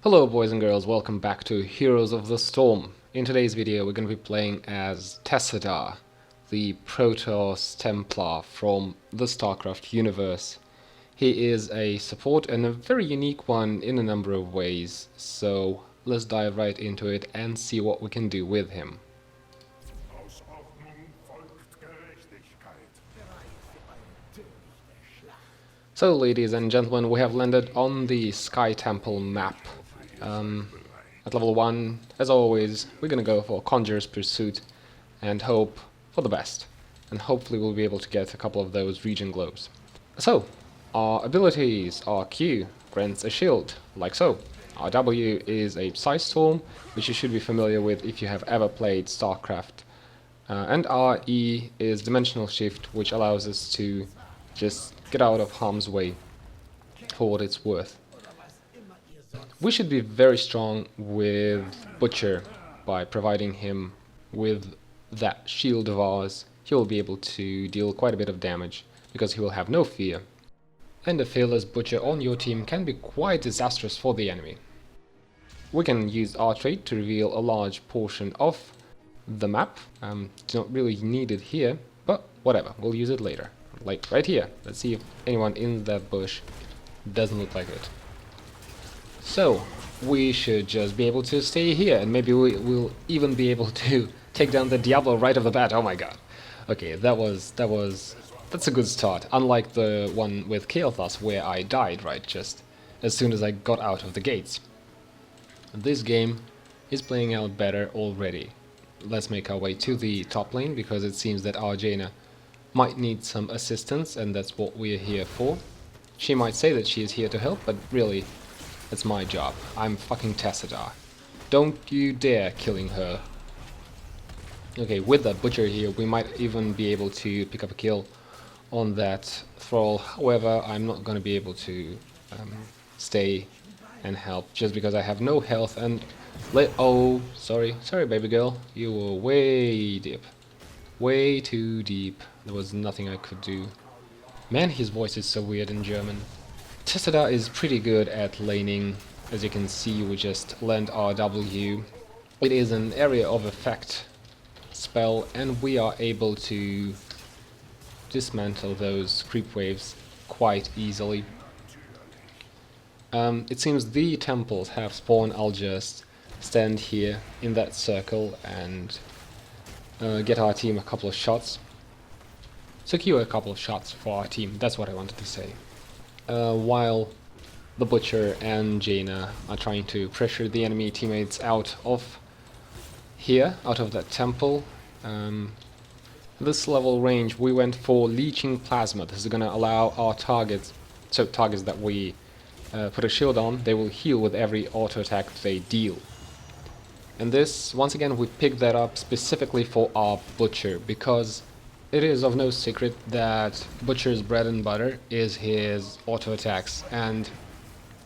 Hello boys and girls, welcome back to Heroes of the Storm. In today's video we're going to be playing as Tassadar, the Protoss Templar from the StarCraft universe. He is a support and a very unique one in a number of ways, so let's dive right into it and see what we can do with him. So ladies and gentlemen, we have landed on the Sky Temple map. At level 1, as always, we're gonna go for Conjurer's Pursuit and hope for the best. And hopefully we'll be able to get a couple of those region globes. So, our abilities, our Q grants a shield, like so. Our W is a Psy Storm, which you should be familiar with if you have ever played StarCraft. And our E is Dimensional Shift, which allows us to just get out of harm's way for what it's worth. We should be very strong with Butcher by providing him with that shield of ours. He will be able to deal quite a bit of damage because he will have no fear. And a fearless Butcher on your team can be quite disastrous for the enemy. We can use our trait to reveal a large portion of the map. It's not really needed here, but whatever, we'll use it later. Like right here. Let's see if anyone in that bush. Doesn't look like it. So, we should just be able to stay here, and maybe we'll even be able to take down the Diablo right off the bat. Oh my god. Okay, that's a good start. Unlike the one with Kael'thas, where I died, right, just as soon as I got out of the gates. This game is playing out better already. Let's make our way to the top lane, because it seems that our Jaina might need some assistance, and that's what we're here for. She might say that she is here to help, but really, it's my job. I'm fucking Tassadar. Don't you dare killing her. Okay, with that Butcher here, we might even be able to pick up a kill on that Thrall. However, I'm not going to be able to stay and help, just because I have no health and... Oh, sorry baby girl. You were way deep. Way too deep. There was nothing I could do. Man, his voice is so weird in German. Tassadar is pretty good at laning. As you can see, we just land our W. It is an area of effect spell, and we are able to dismantle those creep waves quite easily. It seems the temples have spawned. I'll just stand here in that circle and get our team a couple of shots. Secure a couple of shots for our team, that's what I wanted to say. While the Butcher and Jaina are trying to pressure the enemy teammates out of here, out of that temple. This level range, we went for Leeching Plasma. This is going to allow our targets, so targets that we put a shield on, they will heal with every auto attack they deal. And this, once again, we picked that up specifically for our Butcher, because it is of no secret that Butcher's bread and butter is his auto attacks, and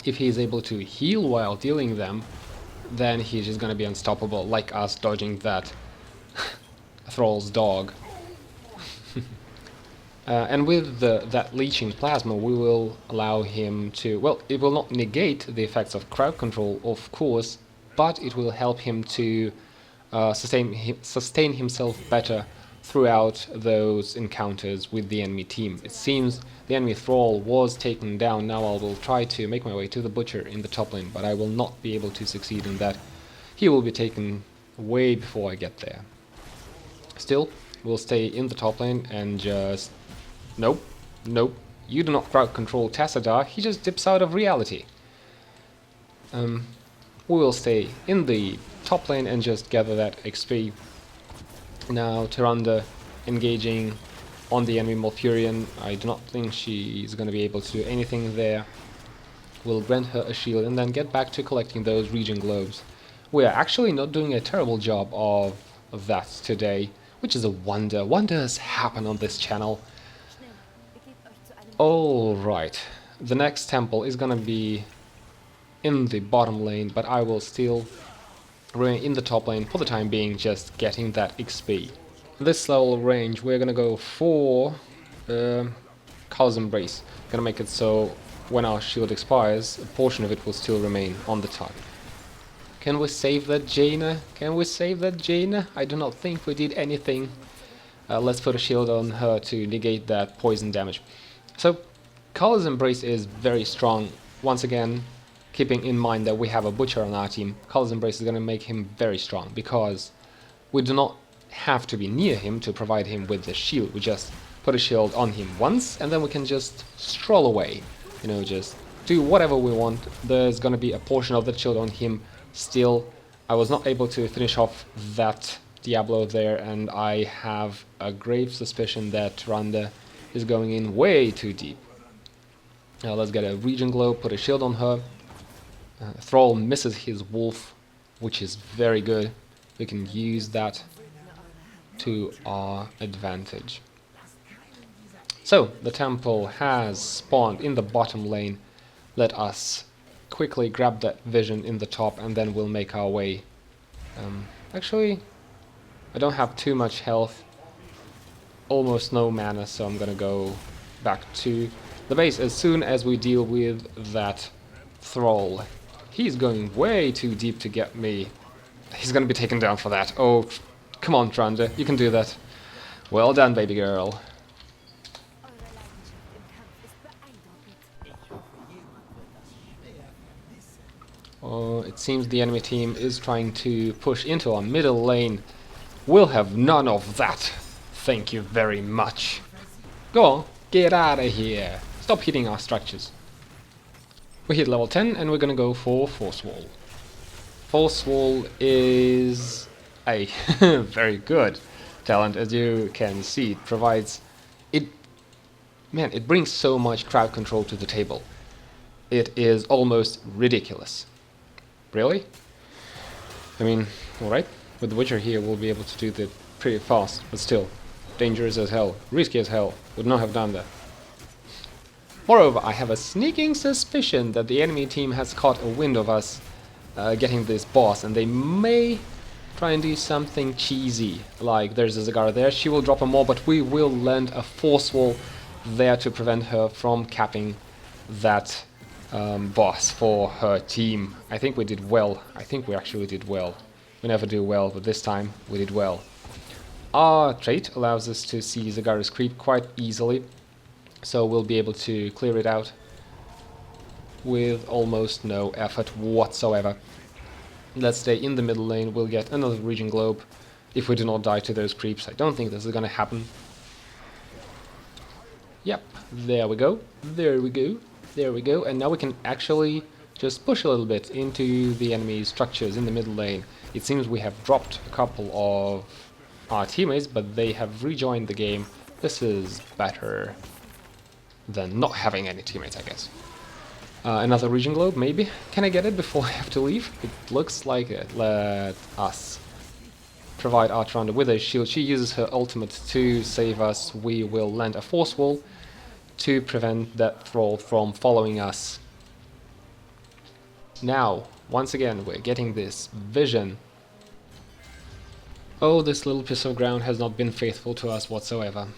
if he is able to heal while dealing them, then he's just gonna be unstoppable, like us dodging that Thrall's dog. And with that Leeching Plasma, we will allow him to... Well, it will not negate the effects of crowd control, of course, but it will help him to sustain himself better throughout those encounters with the enemy team. It seems the enemy Thrall was taken down. Now I will try to make my way to the Butcher in the top lane, but I will not be able to succeed in that. He will be taken way before I get there. Still, we'll stay in the top lane and just... Nope, you do not crowd control Tassadar, he just dips out of reality. We will stay in the top lane and just gather that XP. Now Tyrande engaging on the enemy Malfurion. I do not think she's going to be able to do anything there. We'll grant her a shield and then get back to collecting those region globes. We are actually not doing a terrible job of that today, which is a wonder. Wonders happen on this channel. Alright, the next temple is going to be in the bottom lane, but I will still remain in the top lane for the time being, just getting that XP. This level range, we're gonna go for Callous Embrace. Gonna make it so when our shield expires, a portion of it will still remain on the target. Can we save that Jaina? Can we save that Jaina? I do not think we did anything. Let's put a shield on her to negate that poison damage. So, Kala's Embrace is very strong. Once again, keeping in mind that we have a Butcher on our team, Kala's Embrace is going to make him very strong, because we do not have to be near him to provide him with the shield. We just put a shield on him once, and then we can just stroll away. You know, just do whatever we want. There's going to be a portion of that shield on him still. I was not able to finish off that Diablo there, and I have a grave suspicion that Randa is going in way too deep. Now let's get a Regen Glow, put a shield on her. Thrall misses his wolf, which is very good. We can use that to our advantage. So, the temple has spawned in the bottom lane. Let us quickly grab that vision in the top, and then we'll make our way. Actually, I don't have too much health, almost no mana, so I'm gonna go back to the base as soon as we deal with that Thrall. He's going way too deep to get me. He's gonna be taken down for that. Oh, come on, Tranda, you can do that. Well done, baby girl. Oh, it seems the enemy team is trying to push into our middle lane. We'll have none of that. Thank you very much. Go on, get out of here. Stop hitting our structures. We hit level 10 and we're gonna go for Force Wall. Force Wall is a very good talent, as you can see. It provides... it brings so much crowd control to the table. It is almost ridiculous. Really? I mean, alright, with the Witcher here we'll be able to do that pretty fast, but still, dangerous as hell, risky as hell, would not have done that. Moreover, I have a sneaking suspicion that the enemy team has caught a wind of us getting this boss, and they may try and do something cheesy, like there's a Zagara there, she will drop a more, but we will land a Force Wall there to prevent her from capping that boss for her team. I think we did well. I think we actually did well. We never do well, but this time we did well. Our trait allows us to see Zagara's creep quite easily, so we'll be able to clear it out with almost no effort whatsoever. Let's stay in the middle lane. We'll get another Regen Globe if we do not die to those creeps. I don't think this is gonna happen. Yep, there we go. There we go. There we go, and now we can actually just push a little bit into the enemy structures in the middle lane. It seems we have dropped a couple of our teammates, but they have rejoined the game. This is better than not having any teammates, I guess. Another Regen Globe, maybe? Can I get it before I have to leave? It looks like it. Let us provide Artranda with a shield. She uses her ultimate to save us. We will land a Force Wall to prevent that Thrall from following us. Now, once again, we're getting this vision. Oh, this little piece of ground has not been faithful to us whatsoever.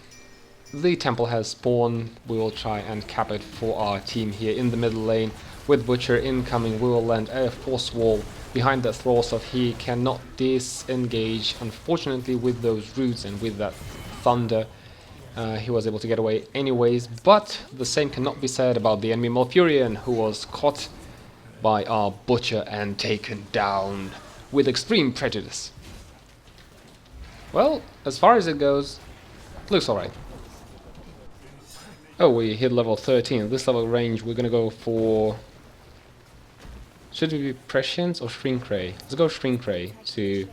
The temple has spawned. We will try and cap it for our team here in the middle lane. With Butcher incoming, we will land a Force Wall behind the Thrall so he cannot disengage. Unfortunately, with those roots and with that thunder, he was able to get away anyways, but the same cannot be said about the enemy Malfurion, who was caught by our Butcher and taken down with extreme prejudice. Well, as far as it goes, looks alright. Oh, we hit level 13. This level range, we're gonna go for... Should it be Prescience or Shrink Ray? Let's go Shrink Ray to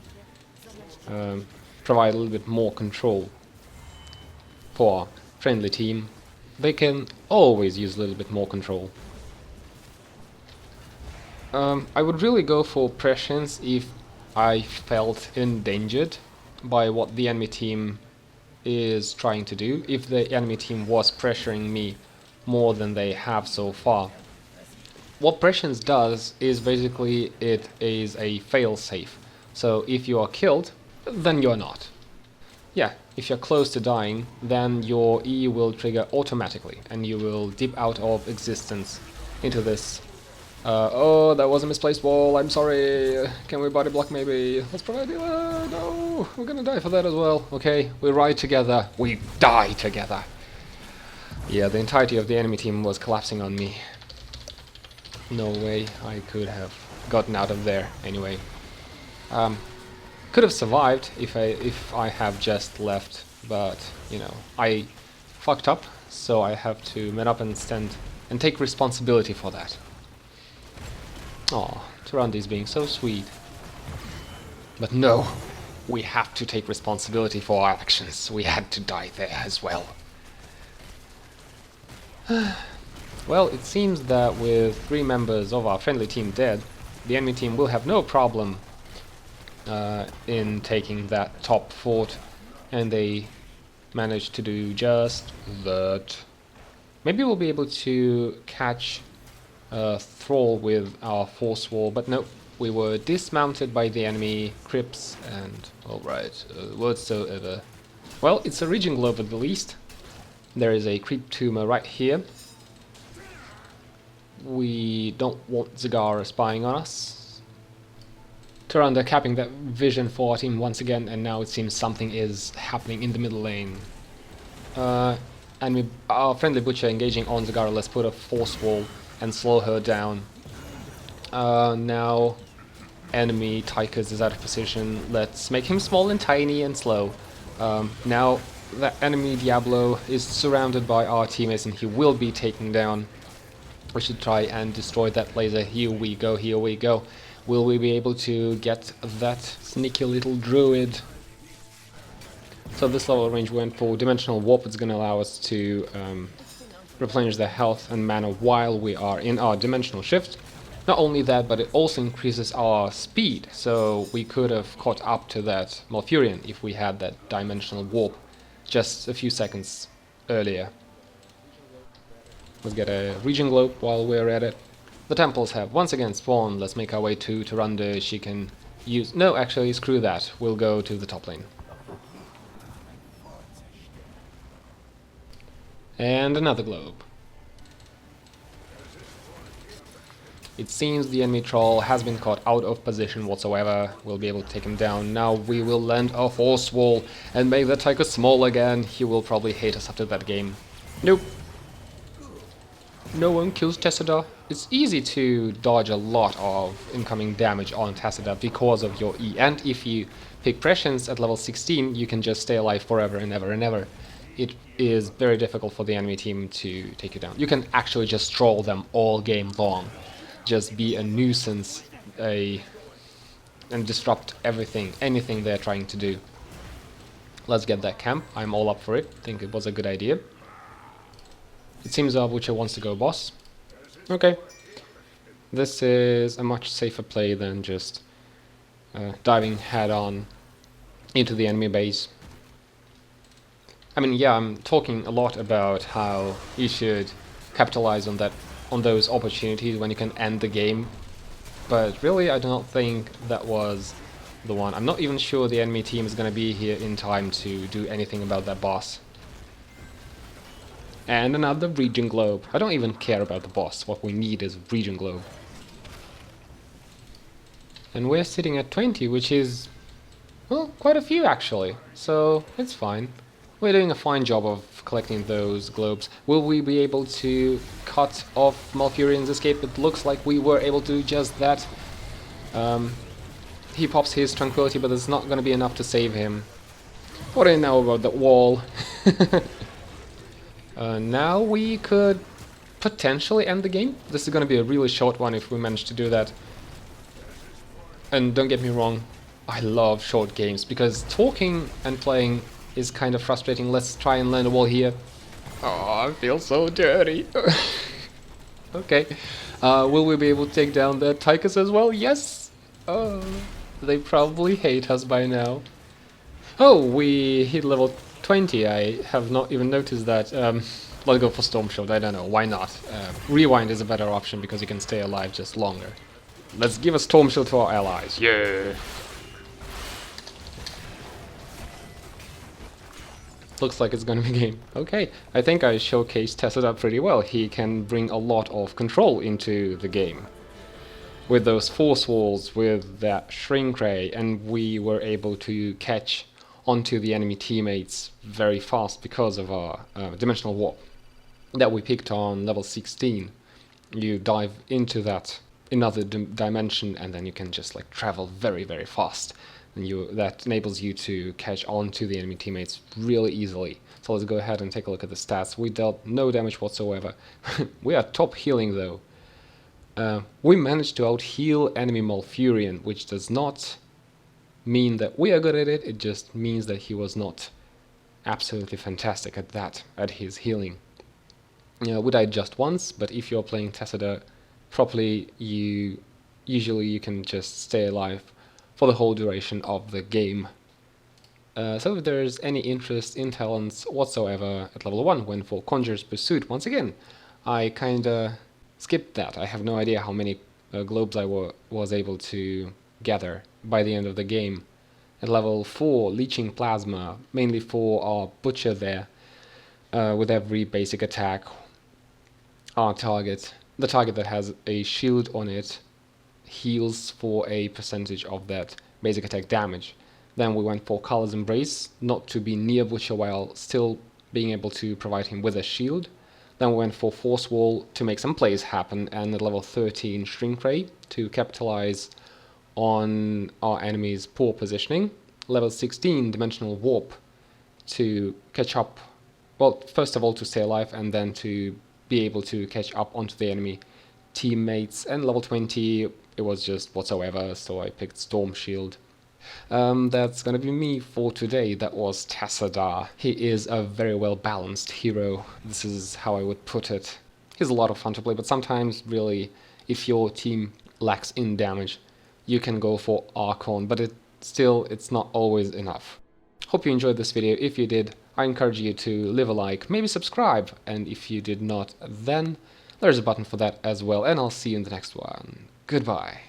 provide a little bit more control for our friendly team. They can always use a little bit more control. I would really go for Prescience if I felt endangered by what the enemy team is trying to do, if the enemy team was pressuring me more than they have so far. What Prescience does is basically it is a fail-safe. So if you are killed, then you're not. Yeah, if you're close to dying, then your E will trigger automatically and you will dip out of existence into this. Oh, that was a misplaced wall. I'm sorry. Can we body block maybe? Let's provide the... no, we're gonna die for that as well. Okay, we ride together. We die together. Yeah, the entirety of the enemy team was collapsing on me. No way I could have gotten out of there anyway. Could have survived if I have just left, but you know, I fucked up, so I have to man up and stand and take responsibility for that. Aw, Tarandi's being so sweet. But no, we have to take responsibility for our actions. We had to die there as well. Well, it seems that with 3 members of our friendly team dead, the enemy team will have no problem in taking that top fort, and they managed to do just that. Maybe we'll be able to catch Thrall with our force wall, but no, we were dismounted by the enemy crypts, and alright, whatsoever. Well, it's a region globe at the least. There is a creep tumor right here. We don't want Zagara spying on us. Tyrande capping that vision for our team once again, and now it seems something is happening in the middle lane. And our friendly butcher engaging on Zagara. Let's put a force wall and slow her down. Now enemy Tychus is out of position. Let's make him small and tiny and slow. Now the enemy Diablo is surrounded by our teammates and he will be taken down. We should try and destroy that laser. Here we go, here we go. Will we be able to get that sneaky little druid? So this level range went for Dimensional Warp. It's going to allow us to replenish their health and mana while we are in our Dimensional Shift. Not only that, but it also increases our speed. So we could have caught up to that Malfurion if we had that Dimensional Warp just a few seconds earlier. Let's get a region globe while we're at it. The temples have once again spawned. Let's make our way to Tyrande. She can use... no, actually, screw that. We'll go to the top lane. And another globe. It seems the enemy troll has been caught out of position whatsoever. We'll be able to take him down. Now we will land a force wall and make the Tychus small again. He will probably hate us after that game. Nope. No one kills Tassadar. It's easy to dodge a lot of incoming damage on Tassadar because of your E. And if you pick Prescience at level 16, you can just stay alive forever and ever and ever. It is very difficult for the enemy team to take you down. You can actually just troll them all game long. Just be a nuisance and disrupt everything, anything they're trying to do. Let's get that camp. I'm all up for it. I think it was a good idea. It seems our butcher wants to go boss. Okay. This is a much safer play than just diving head on into the enemy base. I mean, yeah, I'm talking a lot about how you should capitalize on those opportunities when you can end the game. But really, I do not think that was the one. I'm not even sure the enemy team is going to be here in time to do anything about that boss. And another region globe. I don't even care about the boss. What we need is a region globe. And we're sitting at 20, which is, well, quite a few actually. So it's fine. We're doing a fine job of collecting those globes. Will we be able to cut off Malfurion's escape? It looks like we were able to do just that. He pops his tranquility, but it's not going to be enough to save him. What do you know about that wall? Now we could potentially end the game. This is going to be a really short one if we manage to do that. And don't get me wrong, I love short games because talking and playing is kind of frustrating. Let's try and land a wall here. Oh, I feel so dirty. Okay. Will we be able to take down the Tychus as well? Yes! Oh, they probably hate us by now. Oh, we hit level 20. I have not even noticed that. Let's go for Storm Shield. I don't know. Why not? Rewind is a better option because you can stay alive just longer. Let's give a Storm Shield to our allies. Yeah! Looks like it's gonna be game. Okay, I think I showcased Tassadar pretty well. He can bring a lot of control into the game. With those force walls, with that shrink ray, and we were able to catch onto the enemy teammates very fast because of our dimensional warp that we picked on level 16. You dive into that another dimension and then you can just like travel very, very fast. And that enables you to catch on to the enemy teammates really easily. So let's go ahead and take a look at the stats. We dealt no damage whatsoever. We are top healing though. We managed to out-heal enemy Malfurion, which does not mean that we are good at it, it just means that he was not absolutely fantastic at that, at his healing. We died just once, but if you're playing Tassadar properly, usually you can just stay alive for the whole duration of the game. So if there's any interest in talents whatsoever at level 1, went for Conjurer's Pursuit. Once again, I kinda skipped that. I have no idea how many globes I was able to gather by the end of the game. At level 4, Leeching Plasma, mainly for our Butcher there. With every basic attack, our target, the target that has a shield on it, heals for a percentage of that basic attack damage. Then we went for Kala's Embrace, not to be near Butcher while still being able to provide him with a shield. Then we went for Force Wall to make some plays happen, and at level 13 Shrink Ray to capitalize on our enemy's poor positioning. Level 16 Dimensional Warp to catch up, well, first of all to stay alive and then to be able to catch up onto the enemy teammates. And level 20 it was just whatsoever, so I picked Storm Shield. That's gonna be me for today. That was Tassadar. He is a very well balanced hero. This is how I would put it. He's a lot of fun to play, but sometimes really if your team lacks in damage you can go for Archon, but it's not always enough. Hope you enjoyed this video. If you did, I encourage you to leave a like, maybe subscribe, and if you did not, then there's a button for that as well, and I'll see you in the next one. Goodbye.